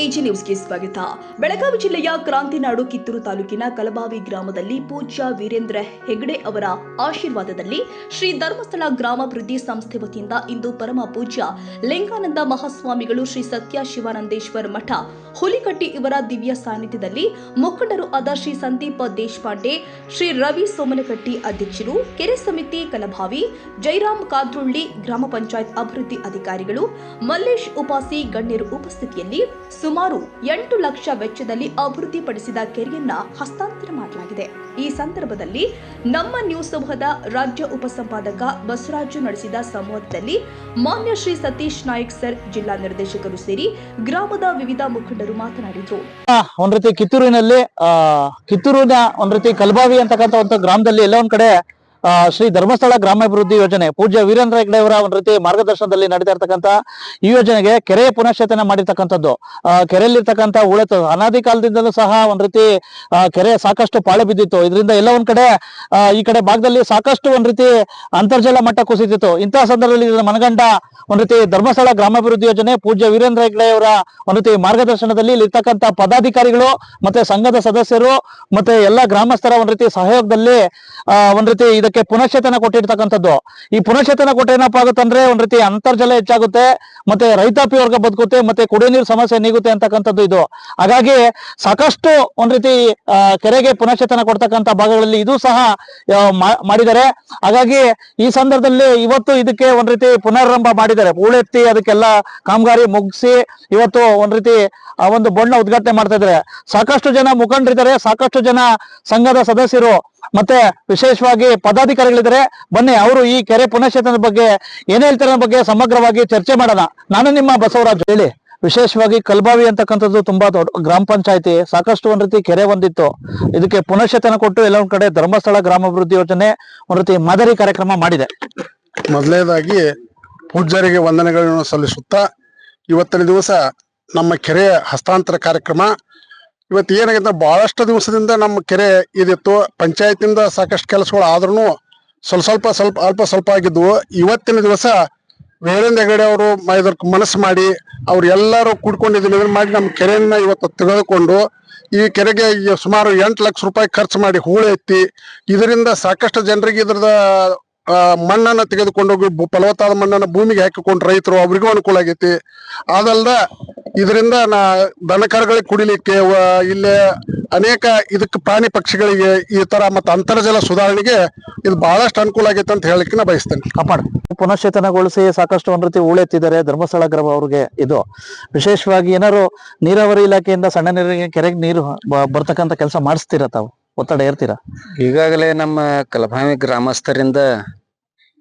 AG ನ್ಯೂಸ್ಗೆ ಸ್ವಾಗತ. ಬೆಳಗಾವಿ ಜಿಲ್ಲೆಯ ಕ್ರಾಂತಿನಾಡು ಕಿತ್ತೂರು ತಾಲೂಕಿನ ಕಲಬಾವಿ ಗ್ರಾಮದಲ್ಲಿ ಪೂಜ್ಯ ವೀರೇಂದ್ರ ಹೆಗಡೆ ಅವರ ಆಶೀರ್ವಾದದಲ್ಲಿ ಶ್ರೀ ಧರ್ಮಸ್ಥಳ ಗ್ರಾಮಾಭಿವೃದ್ಧಿ ಸಂಸ್ಥೆ ವತಿಯಿಂದ ಇಂದು ಪರಮ ಪೂಜ್ಯ ಲಿಂಗಾನಂದ ಮಹಾಸ್ವಾಮಿಗಳು, ಶ್ರೀ ಸತ್ಯ ಶಿವಾನಂದೇಶ್ವರ ಮಠ ಹುಲಿಕಟ್ಟಿ ಇವರ ದಿವ್ಯ ಸಾನ್ನಿಧ್ಯದಲ್ಲಿ ಮುಖಂಡರು ಆದ ಶ್ರೀ ಸಂದೀಪ ದೇಶಪಾಂಡೆ, ಶ್ರೀ ರವಿ ಸೋಮನಕಟ್ಟಿ ಅಧ್ಯಕ್ಷರು, ಕೆರೆ ಸಮಿತಿ ಕಲಬಾವಿ, ಜೈರಾಮ್ ಕಾದ್ರುಳ್ಳಿ, ಗ್ರಾಮ ಪಂಚಾಯತ್ ಅಭಿವೃದ್ಧಿ ಅಧಿಕಾರಿಗಳು, ಮಲ್ಲೇಶ್ ಉಪಾಸಿ ಗಣ್ಯರು ಉಪಸ್ಥಿತಿಯಲ್ಲಿ ಸುಮಾರು 8 ಲಕ್ಷ ವೆಚ್ಚದಲ್ಲಿ ಅಭಿವೃದ್ಧಿಪಡಿಸಿದ ಕೆರೆಯನ್ನ ಹಸ್ತಾಂತರ ಮಾಡಲಾಗಿದೆ. ಈ ಸಂದರ್ಭದಲ್ಲಿ ನಮ್ಮ ನ್ಯೂಸ್ ಸಮೂಹದ ರಾಜ್ಯ ಉಪಸಂಪಾದಕ ಬಸವರಾಜು ನಡೆಸಿದ ಸಂವಾದದಲ್ಲಿ ಮಾನ್ಯ ಶ್ರೀ ಸತೀಶ್ ನಾಯ್ಕ್ ಸರ್, ಜಿಲ್ಲಾ ನಿರ್ದೇಶಕರು ಸೇರಿ ಗ್ರಾಮದ ವಿವಿಧ ಮುಖಂಡರು ಮಾತನಾಡಿದರು. ಒಂದ್ ರೀತಿ ಕಿತ್ತೂರಿನ ಒಂದ್ ರೀತಿ ಕಲಬಾವಿ ಅಂತಕ್ಕಂಥ ಒಂದು ಗ್ರಾಮದಲ್ಲಿ ಎಲ್ಲ ಒಂದ್ ಕಡೆ ಶ್ರೀ ಧರ್ಮಸ್ಥಳ ಗ್ರಾಮಾಭಿವೃದ್ಧಿ ಯೋಜನೆ ಪೂಜ್ಯ ವೀರೇಂದ್ರ ಹೆಗಡೆ ಅವರ ಒಂದ್ ರೀತಿ ಮಾರ್ಗದರ್ಶನದಲ್ಲಿ ನಡೀತಾ ಇರ್ತಕ್ಕಂಥ ಈ ಯೋಜನೆಗೆ ಕೆರೆಯ ಪುನಶ್ಚೇತನ ಮಾಡಿರ್ತಕ್ಕಂಥದ್ದು. ಕೆರೆಯಲ್ಲಿರ್ತಕ್ಕಂಥ ಉಳಿತು ಅನಾದಿ ಕಾಲದಿಂದಲೂ ಸಹ ಒಂದ್ ರೀತಿ ಕೆರೆ ಸಾಕಷ್ಟು ಪಾಳು ಬಿದ್ದಿತ್ತು. ಇದರಿಂದ ಎಲ್ಲ ಒಂದ್ ಕಡೆ ಈ ಕಡೆ ಭಾಗದಲ್ಲಿ ಸಾಕಷ್ಟು ಒಂದ್ ರೀತಿ ಅಂತರ್ಜಲ ಮಟ್ಟ ಕುಸಿತಿತ್ತು. ಇಂತಹ ಸಂದರ್ಭದಲ್ಲಿ ಇದರ ಮನಗಂಡ ಒಂದ್ ರೀತಿ ಧರ್ಮಸ್ಥಳ ಗ್ರಾಮಾಭಿವೃದ್ಧಿ ಯೋಜನೆ ಪೂಜ್ಯ ವೀರೇಂದ್ರ ಹೆಗಡೆ ಅವರ ಒಂದ್ ರೀತಿ ಮಾರ್ಗದರ್ಶನದಲ್ಲಿ ಇರ್ತಕ್ಕಂಥ ಪದಾಧಿಕಾರಿಗಳು ಮತ್ತೆ ಸಂಘದ ಸದಸ್ಯರು ಮತ್ತೆ ಎಲ್ಲ ಗ್ರಾಮಸ್ಥರ ಒಂದ್ ರೀತಿ ಸಹಯೋಗದಲ್ಲಿ ಒಂದ್ ರೀತಿ ಇದಕ್ಕೆ ಪುನಶ್ಚೇತನ ಕೊಟ್ಟಿರ್ತಕ್ಕಂಥದ್ದು. ಈ ಪುನಶ್ಚೇತನ ಕೊಟ್ಟು ಏನಪ್ಪಾ ಆಗುತ್ತಂದ್ರೆ ಒಂದ್ ರೀತಿ ಅಂತರ್ಜಲ ಹೆಚ್ಚಾಗುತ್ತೆ, ಮತ್ತೆ ರೈತಾಪಿ ವರ್ಗ ಬದುಕುತ್ತೆ, ಮತ್ತೆ ಕುಡಿಯ ನೀರು ಸಮಸ್ಯೆ ನೀಗುತ್ತೆ ಅಂತಕ್ಕಂಥದ್ದು ಇದು. ಹಾಗಾಗಿ ಸಾಕಷ್ಟು ಒಂದ್ ರೀತಿ ಕೆರೆಗೆ ಪುನಶ್ಚೇತನ ಕೊಡ್ತಕ್ಕಂಥ ಭಾಗಗಳಲ್ಲಿ ಇದು ಸಹ ಮಾಡಿದ್ದಾರೆ. ಹಾಗಾಗಿ ಈ ಸಂದರ್ಭದಲ್ಲಿ ಇವತ್ತು ಇದಕ್ಕೆ ಒಂದ್ ರೀತಿ ಪುನರಾರಂಭ ಮಾಡಿದ್ದಾರೆ. ಹೂಳೆತ್ತಿ ಅದಕ್ಕೆಲ್ಲ ಕಾಮಗಾರಿ ಮುಗಿಸಿ ಇವತ್ತು ಒಂದ್ ರೀತಿ ಆ ಒಂದು ಬಣ್ಣ ಉದ್ಘಾಟನೆ ಮಾಡ್ತಾ ಇದ್ದಾರೆ. ಸಾಕಷ್ಟು ಜನ ಮುಖಂಡರಿದ್ದಾರೆ, ಸಾಕಷ್ಟು ಜನ ಸಂಘದ ಸದಸ್ಯರು ಮತ್ತೆ ವಿಶೇಷವಾಗಿ ಪದಾಧಿಕಾರಿಗಳಿದ್ದಾರೆ. ಬನ್ನಿ ಅವರು ಈ ಕೆರೆ ಪುನಶ್ಚೇತನದ ಬಗ್ಗೆ ಏನ್ ಹೇಳ್ತಾರೆ ಬಗ್ಗೆ ಸಮಗ್ರವಾಗಿ ಚರ್ಚೆ ಮಾಡೋಣ. ನಾನು ನಿಮ್ಮ ಬಸವರಾಜ್. ಹೇಳಿ, ವಿಶೇಷವಾಗಿ ಕಲಬಾವಿ ಅಂತಕ್ಕಂಥದ್ದು ತುಂಬಾ ದೊಡ್ಡ ಗ್ರಾಮ ಪಂಚಾಯತಿ, ಸಾಕಷ್ಟು ಒಂದ್ ರೀತಿ ಕೆರೆ ಹೊಂದಿತ್ತು. ಇದಕ್ಕೆ ಪುನಶ್ಚೇತನ ಕೊಟ್ಟು ಎಲ್ಲ ಒಂದ್ ಕಡೆ ಧರ್ಮಸ್ಥಳ ಗ್ರಾಮಾಭಿವೃದ್ಧಿ ಯೋಜನೆ ಒಂದ್ ರೀತಿ ಮಾದರಿ ಕಾರ್ಯಕ್ರಮ ಮಾಡಿದೆ. ಮೊದಲನೇದಾಗಿ ಪೂಜ್ಯರಿಗೆ ವಂದನೆಗಳನ್ನು ಸಲ್ಲಿಸುತ್ತಾ ಇವತ್ತಿನ ದಿವಸ ನಮ್ಮ ಕೆರೆ ಹಸ್ತಾಂತರ ಕಾರ್ಯಕ್ರಮ ಇವತ್ತು ಏನಾಗಿದೆ, ಬಹಳಷ್ಟು ದಿವಸದಿಂದ ನಮ್ಮ ಕೆರೆ ಇದಿತ್ತು. ಪಂಚಾಯತಿಂದ ಸಾಕಷ್ಟು ಕೆಲಸಗಳು ಆದ್ರೂ ಸ್ವಲ್ಪ ಆಗಿದ್ವು. ಇವತ್ತಿನ ದಿವಸ ವೀರೇಂದ್ರ ಹೆಗಡೆ ಅವರು ಇದಕ್ಕೆ ಮನಸ್ಸು ಮಾಡಿ ಅವ್ರು ಎಲ್ಲರೂ ಕೂಡ್ಕೊಂಡಿದ್ದೀವಿ ಮಾಡಿ ನಮ್ಮ ಕೆರೆಯನ್ನ ಇವತ್ತು ತೆಗೆದುಕೊಂಡು ಈ ಕೆರೆಗೆ ಸುಮಾರು 8 ಲಕ್ಷ ರೂಪಾಯಿ ಖರ್ಚು ಮಾಡಿ ಹೂಳು ಎತ್ತಿ ಇದರಿಂದ ಸಾಕಷ್ಟು ಜನರಿಗೆ ಇದ್ರದ ಮಣ್ಣನ್ನು ತೆಗೆದುಕೊಂಡು ಹೋಗಿ ಫಲವತ್ತಾದ ಮಣ್ಣನ್ನು ಭೂಮಿಗೆ ಹಾಕಿಕೊಂಡು ರೈತರು ಅವರಿಗೂ ಅನುಕೂಲ ಆಗೈತಿ. ಅದಲ್ದ ಇದರಿಂದ ದನಕರುಗಳಿಗೆ ಕುಡಿಲಿಕ್ಕೆ ಇಲ್ಲೇ ಅನೇಕ ಇದಕ್ಕೆ ಪ್ರಾಣಿ ಪಕ್ಷಿಗಳಿಗೆ ಈ ತರ ಮತ್ತೆ ಅಂತರ್ಜಲ ಸುಧಾರಣೆಗೆ ಇದು ಬಹಳಷ್ಟು ಅನುಕೂಲ ಆಗೈತೆ ಅಂತ ಹೇಳಲಿಕ್ಕೆ ನಾ ಬಯಸ್ತೇನೆ. ಪುನಶ್ಚೇತನಗೊಳಿಸಿ ಸಾಕಷ್ಟು ಒಂದ್ ರೀತಿ ಹೂಳೆತ್ತಿದ್ದಾರೆ ಧರ್ಮಸ್ಥಳ ಗ್ರಾಮ ಅವ್ರಿಗೆ. ಇದು ವಿಶೇಷವಾಗಿ ಏನಾದ್ರು ನೀರಾವರಿ ಇಲಾಖೆಯಿಂದ ಸಣ್ಣ ನೀರಿಗೆ ಕೆರೆಗೆ ನೀರು ಬರ್ತಕ್ಕಂಥ ಕೆಲಸ ಮಾಡಿಸ್ತೀರ, ತಾವು ಒತ್ತಡ ಏರ್ತೀರಾ? ಈಗಾಗಲೇ ನಮ್ಮ ಕಲಬಾವಿ ಗ್ರಾಮಸ್ಥರಿಂದ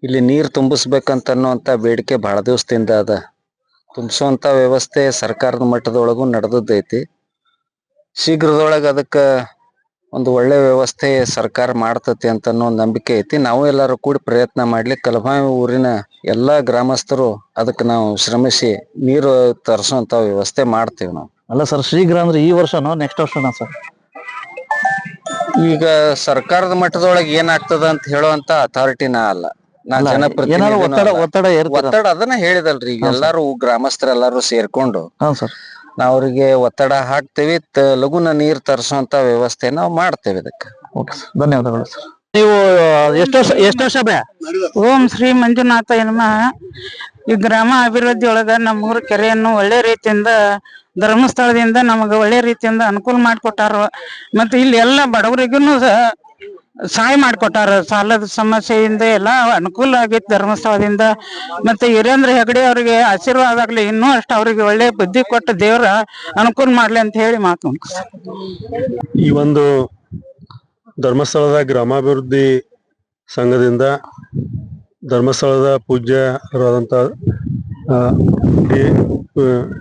ಇಲ್ಲಿ ನೀರು ತುಂಬಿಸ್ಬೇಕಂತ ಅನ್ನುವಂತ ಬೇಡಿಕೆ ಬಹಳ ದಿವಸದಿಂದ ಅದ. ತುಂಬಿಸುವಂತ ವ್ಯವಸ್ಥೆ ಸರ್ಕಾರದ ಮಟ್ಟದೊಳಗೂ ನಡೆದೈತಿ. ಶೀಘ್ರದೊಳಗೆ ಅದಕ್ಕೆ ಒಂದು ಒಳ್ಳೆ ವ್ಯವಸ್ಥೆ ಸರ್ಕಾರ ಮಾಡ್ತತಿ ಅಂತ ಅನ್ನೋ ನಂಬಿಕೆ ಐತಿ. ನಾವು ಎಲ್ಲರೂ ಕೂಡಿ ಪ್ರಯತ್ನ ಮಾಡ್ಲಿಕ್ಕೆ ಕಲಬಾವಿ ಊರಿನ ಎಲ್ಲಾ ಗ್ರಾಮಸ್ಥರು ಅದಕ್ಕೆ ನಾವು ಶ್ರಮಿಸಿ ನೀರು ತರಿಸುವಂತ ವ್ಯವಸ್ಥೆ ಮಾಡ್ತೀವಿ ನಾವು. ಅಲ್ಲ ಸರ್, ಶೀಘ್ರ ಅಂದ್ರೆ ಈ ವರ್ಷನೋ ನೆಕ್ಸ್ಟ್ ವರ್ಷನೋ ಸರ್? ಈಗ ಸರ್ಕಾರದ ಮಟ್ಟದೊಳಗೆ ಏನಾಗ್ತದ ಅಂತ ಹೇಳುವಂತ ಅಥಾರಿಟಿ ನಾ ಅಲ್ಲ, ನಾ ಜನಪ್ರತಿನಿಧಿ. ಒತ್ತಡ ಅದನ್ನ ಹೇಳಿದಲ್ರಿ, ಈಗ ಎಲ್ಲಾರು ಗ್ರಾಮಸ್ಥರೆಲ್ಲಾರು ಸೇರ್ಕೊಂಡು ನಾವ್ ಅವ್ರಿಗೆ ಒತ್ತಡ ಹಾಕ್ತೇವಿ. ಲಘುನ ನೀರ್ ತರಿಸುವಂತ ವ್ಯವಸ್ಥೆ ನಾವು ಮಾಡ್ತೇವೆ ಇದಕ್ಕೆ. ಧನ್ಯವಾದಗಳು ಸರ್. ನೀವು ಎಷ್ಟು ವರ್ಷ ಓಂ ಶ್ರೀ ಮಂಜುನಾಥ ನಮಃ. ಈ ಗ್ರಾಮ ಅಭಿವೃದ್ಧಿ ಒಳಗ ನಮ್ಮೂರ ಕೆರೆಯನ್ನು ಒಳ್ಳೆ ರೀತಿಯಿಂದ ಧರ್ಮಸ್ಥಳದಿಂದ ನಮಗ ಒಳ್ಳೆ ರೀತಿಯಿಂದ ಅನುಕೂಲ ಮಾಡಿಕೊಟ್ಟಾರ. ಮತ್ತೆ ಇಲ್ಲಿ ಎಲ್ಲ ಬಡವರಿಗೂ ಸಹಾಯ ಮಾಡಿಕೊಟ್ಟಾರ. ಸಾಲದ ಸಮಸ್ಯೆಯಿಂದ ಎಲ್ಲ ಅನುಕೂಲ ಆಗೈತಿ ಧರ್ಮಸ್ಥಳದಿಂದ. ಮತ್ತೆ ವೀರೇಂದ್ರ ಹೆಗಡೆ ಅವರಿಗೆ ಆಶೀರ್ವಾದ ಆಗ್ಲಿ, ಇನ್ನೂ ಅಷ್ಟು ಅವ್ರಿಗೆ ಒಳ್ಳೆ ಬುದ್ಧಿ ಕೊಟ್ಟು ದೇವರ ಅನುಕೂಲ ಮಾಡ್ಲಿ ಅಂತ ಹೇಳಿ ಮಾತು. ಈ ಒಂದು ಧರ್ಮಸ್ಥಳದ ಗ್ರಾಮಾಭಿವೃದ್ಧಿ ಸಂಘದಿಂದ ಧರ್ಮಸ್ಥಳದ ಪೂಜ್ಯರಾದಂಥ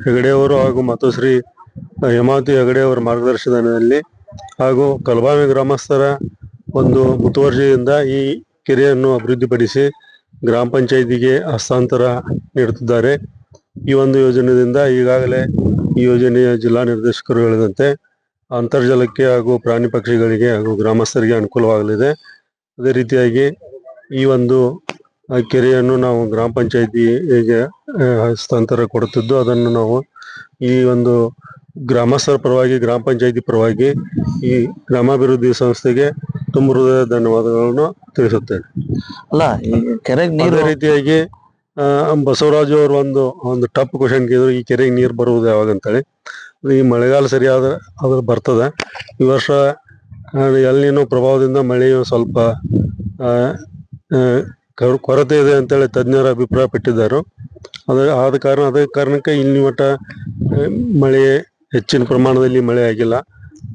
ಹೆಗಡೆಯವರು ಹಾಗೂ ಮತ್ತು ಶ್ರೀ ಹೇಮಾವತಿ ಹೆಗಡೆಯವರ ಮಾರ್ಗದರ್ಶನದಲ್ಲಿ ಹಾಗೂ ಕಲಬಾವಿ ಗ್ರಾಮಸ್ಥರ ಒಂದು ಮುತುವರ್ಜಿಯಿಂದ ಈ ಕೆರೆಯನ್ನು ಅಭಿವೃದ್ಧಿಪಡಿಸಿ ಗ್ರಾಮ ಪಂಚಾಯಿತಿಗೆ ಹಸ್ತಾಂತರ ನೀಡುತ್ತಿದ್ದಾರೆ. ಈ ಒಂದು ಯೋಜನೆಯಿಂದ ಈಗಾಗಲೇ ಈ ಯೋಜನೆಯ ಜಿಲ್ಲಾ ನಿರ್ದೇಶಕರು ಹೇಳಿದಂತೆ ಅಂತರ್ಜಲಕ್ಕೆ ಹಾಗೂ ಪ್ರಾಣಿ ಪಕ್ಷಿಗಳಿಗೆ ಹಾಗೂ ಗ್ರಾಮಸ್ಥರಿಗೆ ಅನುಕೂಲವಾಗಲಿದೆ. ಅದೇ ರೀತಿಯಾಗಿ ಈ ಒಂದು ಕೆರೆಯನ್ನು ನಾವು ಗ್ರಾಮ ಪಂಚಾಯಿತಿಗೆ ಹಸ್ತಾಂತರ ಕೊಡುತ್ತಿದ್ದು ಅದನ್ನು ನಾವು ಈ ಒಂದು ಗ್ರಾಮಸ್ಥರ ಪರವಾಗಿ ಗ್ರಾಮ ಪಂಚಾಯತಿ ಪರವಾಗಿ ಈ ಗ್ರಾಮಾಭಿವೃದ್ಧಿ ಸಂಸ್ಥೆಗೆ ತುಂಬ ಹೃದಯ ಧನ್ಯವಾದಗಳನ್ನು ತಿಳಿಸುತ್ತೇನೆ. ಅಲ್ಲ ಈ ಕೆರೆಗೆ ನೀರು ಅದೇ ರೀತಿಯಾಗಿ ಬಸವರಾಜು ಅವರು ಒಂದು ಟಫ್ ಕ್ವಶನ್ ಕೇಳಿದ್ರು, ಈ ಕೆರೆಗೆ ನೀರು ಬರುವುದು ಯಾವಾಗ ಅಂತೇಳಿ. ಈ ಮಳೆಗಾಲ ಸರಿಯಾದ ಅದು ಬರ್ತದೆ. ಈ ವರ್ಷ ಎಲ್ನಿನೋ ಪ್ರಭಾವದಿಂದ ಮಳೆಯು ಸ್ವಲ್ಪ ಕೊರತೆ ಇದೆ ಅಂತೇಳಿ ತಜ್ಞರ ಅಭಿಪ್ರಾಯ ಪಟ್ಟಿದ್ದಾರೆ. ಅದೇ ಕಾರಣಕ್ಕೆ ಇಲ್ಲಿ ಮಟ್ಟ ಮಳೆ ಹೆಚ್ಚಿನ ಪ್ರಮಾಣದಲ್ಲಿ ಮಳೆ ಆಗಿಲ್ಲ.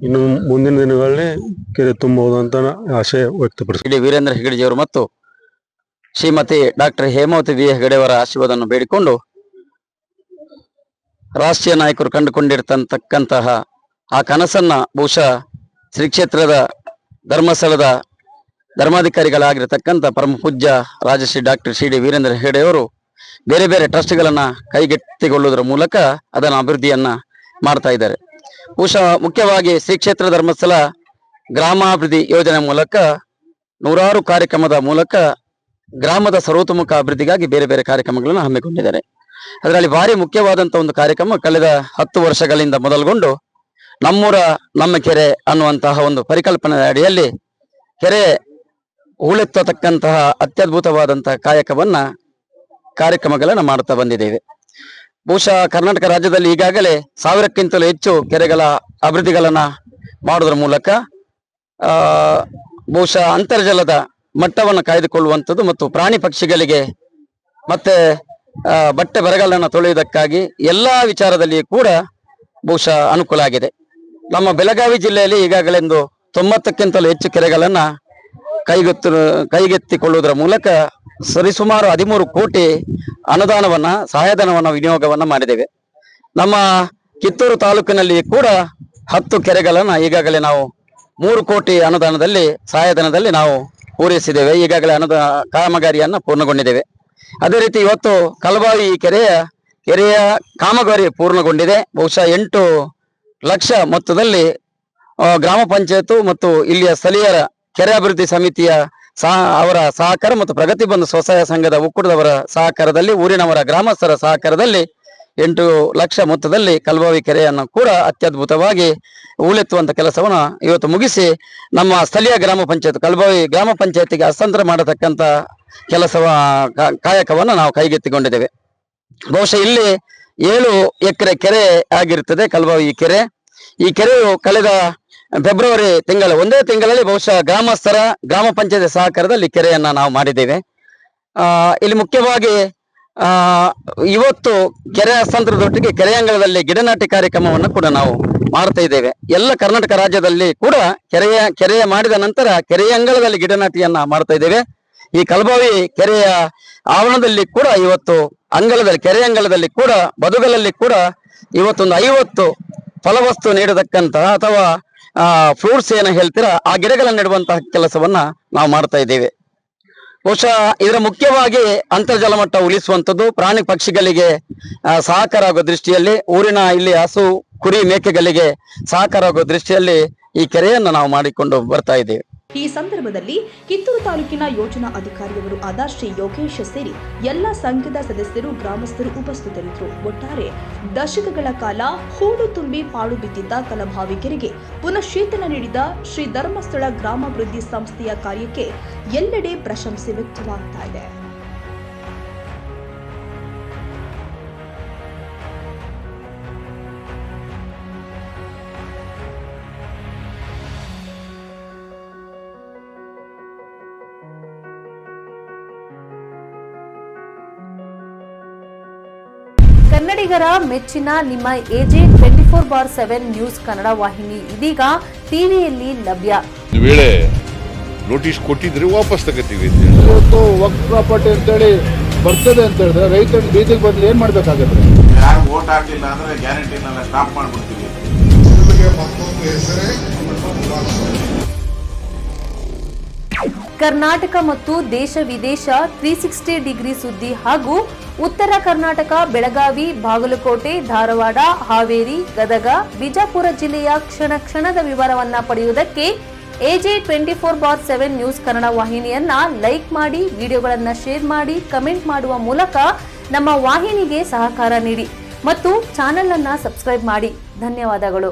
ಇನ್ನು ಮುಂದಿನ ದಿನಗಳಲ್ಲಿ ಕೆರೆ ತುಂಬಬಹುದು ಅಂತ ಆಶೆ ವ್ಯಕ್ತಪಡಿಸಿದೆ. ವೀರೇಂದ್ರ ಹೆಗಡೆಜಿಯವರು ಮತ್ತು ಶ್ರೀಮತಿ ಡಾಕ್ಟರ್ ಹೇಮಾವತಿ ವಿ ಹೆಗಡೆಯವರ ಆಶೀರ್ವಾದವನ್ನು ಬೇಡಿಕೊಂಡು ರಾಷ್ಟ್ರೀಯ ನಾಯಕರು ಕಂಡುಕೊಂಡಿರ್ತಕ್ಕಂತಹ ಆ ಕನಸನ್ನ ಬಹುಶಃ ಶ್ರೀ ಕ್ಷೇತ್ರದ ಧರ್ಮಸ್ಥಳದ ಧರ್ಮಾಧಿಕಾರಿಗಳಾಗಿರ್ತಕ್ಕಂಥ ಪರಮ ಪೂಜ್ಯ ರಾಜಶ್ರೀ ಡಾಕ್ಟರ್ ಸಿ ಡಿ ವೀರೇಂದ್ರ ಹೆಗಡೆಯವರು ಬೇರೆ ಬೇರೆ ಟ್ರಸ್ಟ್ಗಳನ್ನ ಕೈಗೆತ್ತಿಕೊಳ್ಳುವುದರ ಮೂಲಕ ಅದನ್ನ ಅಭಿವೃದ್ಧಿಯನ್ನ ಮಾಡ್ತಾ ಇದ್ದಾರೆ. ಬಹುಶಃ ಮುಖ್ಯವಾಗಿ ಶ್ರೀ ಕ್ಷೇತ್ರ ಧರ್ಮಸ್ಥಳ ಗ್ರಾಮಾಭಿವೃದ್ಧಿ ಯೋಜನೆ ಮೂಲಕ ನೂರಾರು ಕಾರ್ಯಕ್ರಮದ ಮೂಲಕ ಗ್ರಾಮದ ಸರ್ವತೋಮುಖ ಅಭಿವೃದ್ಧಿಗಾಗಿ ಬೇರೆ ಬೇರೆ ಕಾರ್ಯಕ್ರಮಗಳನ್ನು ಹಮ್ಮಿಕೊಂಡಿದ್ದಾರೆ. ಅದರಲ್ಲಿ ಭಾರಿ ಮುಖ್ಯವಾದಂತಹ ಒಂದು ಕಾರ್ಯಕ್ರಮ ಕಳೆದ 10 ವರ್ಷಗಳಿಂದ ಮೊದಲುಗೊಂಡು ನಮ್ಮೂರ ನಮ್ಮ ಕೆರೆ ಅನ್ನುವಂತಹ ಒಂದು ಪರಿಕಲ್ಪನೆ ಅಡಿಯಲ್ಲಿ ಕೆರೆ ಹೂಳೆತ್ತತಕ್ಕಂತಹ ಅತ್ಯದ್ಭುತವಾದಂತಹ ಕಾರ್ಯಕ್ರಮಗಳನ್ನ ಮಾಡುತ್ತಾ ಬಂದಿದ್ದೇವೆ. ಬಹುಶಃ ಕರ್ನಾಟಕ ರಾಜ್ಯದಲ್ಲಿ ಈಗಾಗಲೇ 1000ಕ್ಕಿಂತಲೂ ಹೆಚ್ಚು ಕೆರೆಗಳ ಅಭಿವೃದ್ಧಿಗಳನ್ನ ಮಾಡೋದ್ರ ಮೂಲಕ ಬಹುಶಃ ಅಂತರ್ಜಲದ ಮಟ್ಟವನ್ನು ಕಾಯ್ದುಕೊಳ್ಳುವಂಥದ್ದು ಮತ್ತು ಪ್ರಾಣಿ ಪಕ್ಷಿಗಳಿಗೆ ಮತ್ತೆ ಬಟ್ಟೆ ಬರಗಾಲನ್ನು ತೊಳೆಯುವುದಕ್ಕಾಗಿ ಎಲ್ಲಾ ವಿಚಾರದಲ್ಲಿ ಕೂಡ ಬಹುಶಃ ಅನುಕೂಲ ಆಗಿದೆ. ನಮ್ಮ ಬೆಳಗಾವಿ ಜಿಲ್ಲೆಯಲ್ಲಿ ಈಗಾಗಲೇ 90ಕ್ಕಿಂತಲೂ ಹೆಚ್ಚು ಕೆರೆಗಳನ್ನ ಕೈಗೆತ್ತಿಕೊಳ್ಳುವುದರ ಮೂಲಕ ಸರಿಸುಮಾರು 13 ಕೋಟಿ ಅನುದಾನವನ್ನ ಸಹಾಯಧನವನ್ನ ವಿನಿಯೋಗವನ್ನ ಮಾಡಿದ್ದೇವೆ. ನಮ್ಮ ಕಿತ್ತೂರು ತಾಲೂಕಿನಲ್ಲಿ ಕೂಡ 10 ಕೆರೆಗಳನ್ನ ಈಗಾಗಲೇ ನಾವು 3 ಕೋಟಿ ಅನುದಾನದಲ್ಲಿ ಸಹಾಯಧನದಲ್ಲಿ ನಾವು ಪೂರೈಸಿದ್ದೇವೆ. ಈಗಾಗಲೇ ಕಾಮಗಾರಿಯನ್ನ ಪೂರ್ಣಗೊಂಡಿದ್ದೇವೆ. ಅದೇ ರೀತಿ ಇವತ್ತು ಕಲಬಾವಿ ಕೆರೆಯ ಕಾಮಗಾರಿ ಪೂರ್ಣಗೊಂಡಿದೆ. ಬಹುಶಃ 8 ಲಕ್ಷ ಮೊತ್ತದಲ್ಲಿ ಗ್ರಾಮ ಪಂಚಾಯತ್ ಮತ್ತು ಇಲ್ಲಿಯ ಸ್ಥಳೀಯರ ಕೆರೆ ಅಭಿವೃದ್ಧಿ ಸಮಿತಿಯ ಅವರ ಸಹಕಾರ ಮತ್ತು ಪ್ರಗತಿ ಬಂಧು ಸ್ವಸಹಾಯ ಸಂಘದ ಒಕ್ಕೂಟದವರ ಸಹಕಾರದಲ್ಲಿ ಊರಿನವರ ಗ್ರಾಮಸ್ಥರ ಸಹಕಾರದಲ್ಲಿ 8 ಲಕ್ಷ ಮೊತ್ತದಲ್ಲಿ ಕಲಬಾವಿ ಕೆರೆಯನ್ನು ಕೂಡ ಅತ್ಯದ್ಭುತವಾಗಿ ಹೂಳೆತ್ತುವಂತ ಕೆಲಸವನ್ನು ಇವತ್ತು ಮುಗಿಸಿ ನಮ್ಮ ಸ್ಥಳೀಯ ಗ್ರಾಮ ಪಂಚಾಯತ್ ಕಲಬಾವಿ ಗ್ರಾಮ ಪಂಚಾಯತಿಗೆ ಹಸ್ತಾಂತರ ಮಾಡತಕ್ಕಂತ ಕಾಯಕವನ್ನು ನಾವು ಕೈಗೆತ್ತಿಕೊಂಡಿದ್ದೇವೆ. ಬಹುಶಃ ಇಲ್ಲಿ 7 ಎಕರೆ ಕೆರೆ ಆಗಿರುತ್ತದೆ ಕಲಬಾವಿ ಕೆರೆ. ಈ ಕೆರೆಯು ಕಳೆದ ಫೆಬ್ರವರಿ ಒಂದೇ ತಿಂಗಳಲ್ಲಿ ಬಹುಶಃ ಗ್ರಾಮಸ್ಥರ ಗ್ರಾಮ ಪಂಚಾಯತ್ ಸಹಕಾರದಲ್ಲಿ ಕೆರೆಯನ್ನ ನಾವು ಮಾಡಿದ್ದೇವೆ. ಇಲ್ಲಿ ಮುಖ್ಯವಾಗಿ ಇವತ್ತು ಕೆರೆ ಹಸ್ತಾಂತರದೊಟ್ಟಿಗೆ ಕೆರೆಯಂಗಳದಲ್ಲಿ ಗಿಡ ನಾಟಿ ಕಾರ್ಯಕ್ರಮವನ್ನು ಕೂಡ ನಾವು ಮಾಡ್ತಾ ಇದ್ದೇವೆ. ಎಲ್ಲ ಕರ್ನಾಟಕ ರಾಜ್ಯದಲ್ಲಿ ಕೂಡ ಕೆರೆಯ ಮಾಡಿದ ನಂತರ ಕೆರೆಯಂಗಳದಲ್ಲಿ ಗಿಡ ನಾಟಿಯನ್ನ ಮಾಡ್ತಾ ಇದ್ದೇವೆ. ಈ ಕಲಬಾವಿ ಕೆರೆಯ ಆವರಣದಲ್ಲಿ ಕೂಡ ಇವತ್ತು ಕೆರೆಯಂಗಳದಲ್ಲಿ ಕೂಡ ಬದುಗಳಲ್ಲಿ ಕೂಡ ಇವತ್ತೊಂದು 50 ಫಲವಸ್ತು ನೀಡತಕ್ಕಂತಹ ಅಥವಾ ಫ್ರೂಟ್ಸ್ ಏನ ಹೇಳ್ತೀರಾ ಆ ಗಿಡಗಳನ್ನು ನೆಡುವಂತಹ ಕೆಲಸವನ್ನ ನಾವು ಮಾಡ್ತಾ ಇದ್ದೇವೆ. ಬಹುಶಃ ಇದರ ಮುಖ್ಯವಾಗಿ ಅಂತರ್ಜಲ ಮಟ್ಟ ಉಳಿಸುವಂಥದ್ದು, ಪ್ರಾಣಿ ಪಕ್ಷಿಗಳಿಗೆ ಸಹಕಾರ ಆಗೋ ದೃಷ್ಟಿಯಲ್ಲಿ, ಊರಿನ ಇಲ್ಲಿ ಹಸು ಕುರಿ ಮೇಕೆಗಳಿಗೆ ಸಹಕಾರ ಆಗೋ ದೃಷ್ಟಿಯಲ್ಲಿ ಈ ಕೆರೆಯನ್ನು ನಾವು ಮಾಡಿಕೊಂಡು ಬರ್ತಾ ಇದ್ದೇವೆ. ಈ ಸಂದರ್ಭದಲ್ಲಿ ಕಿತ್ತೂರು ತಾಲೂಕಿನ ಯೋಜನಾ ಅಧಿಕಾರಿಯವರು ಆದ ಶ್ರೀ ಯೋಗೇಶ್ ಸೇರಿ ಎಲ್ಲ ಸಂಘದ ಸದಸ್ಯರು ಗ್ರಾಮಸ್ಥರು ಉಪಸ್ಥಿತರಿದ್ದರು. ಒಟ್ಟಾರೆ ದಶಕಗಳ ಕಾಲ ಹೂಡು ತುಂಬಿ ಪಾಡು ಬಿದ್ದಿದ್ದ ಕಲಬಾವಿ ಕೆರೆಗೆ ಪುನಶ್ಚೇತನ ನೀಡಿದ ಶ್ರೀ ಧರ್ಮಸ್ಥಳ ಗ್ರಾಮಾಭಿವೃದ್ಧಿ ಸಂಸ್ಥೆಯ ಕಾರ್ಯಕ್ಕೆ ಎಲ್ಲೆಡೆ ಪ್ರಶಂಸೆ ವ್ಯಕ್ತವಾಗ್ತಾ ಇದೆ. ಕನ್ನಡಿಗರ ಮೆಚ್ಚಿನ ನಿಮ್ಮ AJ 24/7 ನ್ಯೂಸ್ ಕನ್ನಡ ವಾಹಿನಿ ಇದೀಗ ಟಿವಿಯಲ್ಲಿ ಲಭ್ಯ. ವೇಳೆ ನೋಟಿಸ್ ಕೊಟ್ಟಿದ್ರೆ ವಾಪಸ್ ತಗೋತೀವಿ. ಇವತ್ತು ವಕ್ಫ್ ಪ್ರಾಪರ್ಟಿ ಅಂತೇಳಿ ಬರ್ತದೆ ಅಂತ ಹೇಳಿದ್ರೆ ರೈತರು ಬೀದಿಗೆ ಬದಲು ಏನ್ ಮಾಡ್ಬೇಕಾಗತ್ತೆ? ಯಾರು ವೋಟ್ ಹಾಕಲಿಲ್ಲ ಅಂದ್ರೆ ಗ್ಯಾರಂಟಿನೆಲ್ಲ ಸ್ಟಾಪ್ ಮಾಡ್ಬಿಡ್ತೀವಿ. ಕರ್ನಾಟಕ ಮತ್ತು ದೇಶ ವಿದೇಶ 360 ಡಿಗ್ರಿ ಸುದ್ದಿ ಹಾಗೂ ಉತ್ತರ ಕರ್ನಾಟಕ ಬೆಳಗಾವಿ, ಬಾಗಲಕೋಟೆ, ಧಾರವಾಡ, ಹಾವೇರಿ, ಗದಗ, ಬಿಜಾಪುರ ಜಿಲ್ಲೆಯ ಕ್ಷಣದ ವಿವರವನ್ನ ಪಡೆಯುವುದಕ್ಕೆ AJ 24/7 ನ್ಯೂಸ್ ಕನ್ನಡ ವಾಹಿನಿಯನ್ನ ಲೈಕ್ ಮಾಡಿ, ವಿಡಿಯೋಗಳನ್ನ ಶೇರ್ ಮಾಡಿ, ಕಮೆಂಟ್ ಮಾಡುವ ಮೂಲಕ ನಮ್ಮ ವಾಹಿನಿಗೆ ಸಹಕಾರ ನೀಡಿ. ಮತ್ತು ಚಾನೆಲ್ ಅನ್ನ ಸಬ್ಸ್ಕ್ರೈಬ್ ಮಾಡಿ. ಧನ್ಯವಾದಗಳು.